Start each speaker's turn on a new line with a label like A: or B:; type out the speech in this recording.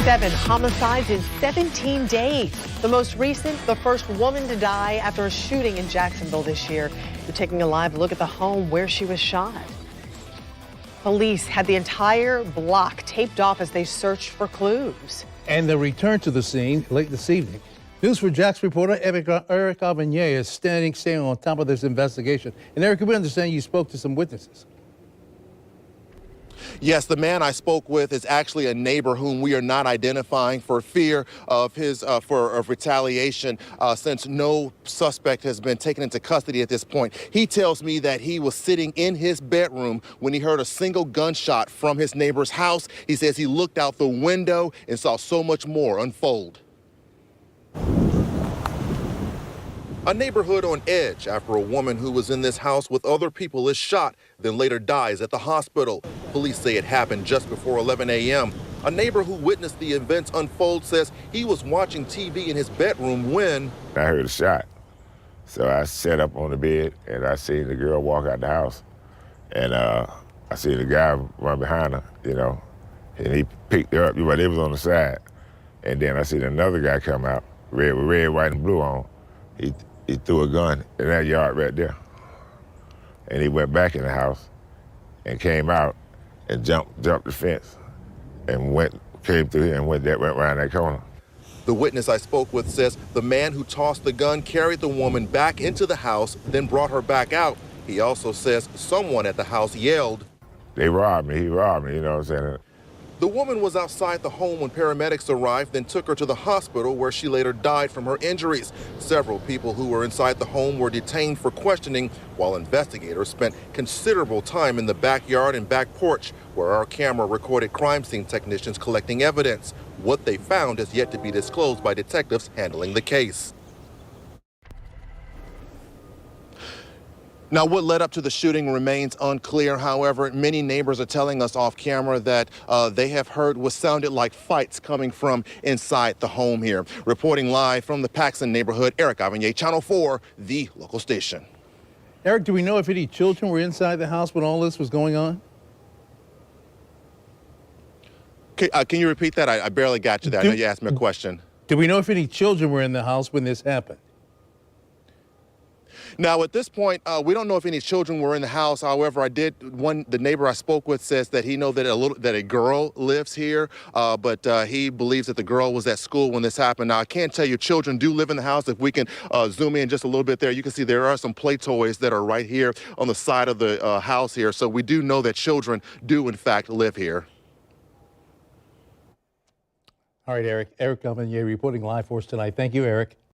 A: 7 homicides in 17 days. The most recent, the first woman to die after a shooting in Jacksonville this year. We're taking a live look at the home where she was shot. Police had the entire block taped off as they searched for clues.
B: And the return to the scene late this evening. News for Jax reporter Eric Avignon is staying on top of this investigation. And Eric, we understand you spoke to some witnesses.
C: Yes, the man I spoke with is actually a neighbor whom we are not identifying for fear of his retaliation since no suspect has been taken into custody at this point. He tells me that he was sitting in his bedroom when he heard a single gunshot from his neighbor's house. He says he looked out the window and saw so much more unfold. A neighborhood on edge after a woman who was in this house with other people is shot, then later dies at the hospital. Police say it happened just before 11 a.m. A neighbor who witnessed the events unfold says he was watching TV in his bedroom when
D: I heard a shot. So I sat up on the bed and I seen the girl walk out the house. And I seen the guy run behind her, and he picked her up, but it was on the side. And then I seen another guy come out, with red, white, and blue on. He threw a gun in that yard right there. And he went back in the house and came out and jumped the fence and came through here and went around that corner.
C: The witness I spoke with says the man who tossed the gun carried the woman back into the house, then brought her back out. He also says someone at the house yelled,
D: "They robbed me, he robbed me," you know what I'm saying?
C: The woman was outside the home when paramedics arrived, then took her to the hospital where she later died from her injuries. Several people who were inside the home were detained for questioning, while investigators spent considerable time in the backyard and back porch, where our camera recorded crime scene technicians collecting evidence. What they found is yet to be disclosed by detectives handling the case. Now, what led up to the shooting remains unclear. However, many neighbors are telling us off camera that they have heard what sounded like fights coming from inside the home here. Reporting live from the Paxon neighborhood, Eric Avignon, Channel 4, the local station.
B: Eric, do we know if any children were inside the house when all this was going on?
C: Can you repeat that? I barely got you there. I know you asked me a question.
B: Do we know if any children were in the house when this happened?
C: Now, at this point, we don't know if any children were in the house. However, the neighbor I spoke with says that he knows that a girl lives here, but he believes that the girl was at school when this happened. Now, I can't tell you children do live in the house. If we can zoom in just a little bit there, you can see there are some play toys that are right here on the side of the house here. So we do know that children do, in fact, live here.
B: All right, Eric. Eric Avignon reporting live for us tonight. Thank you, Eric.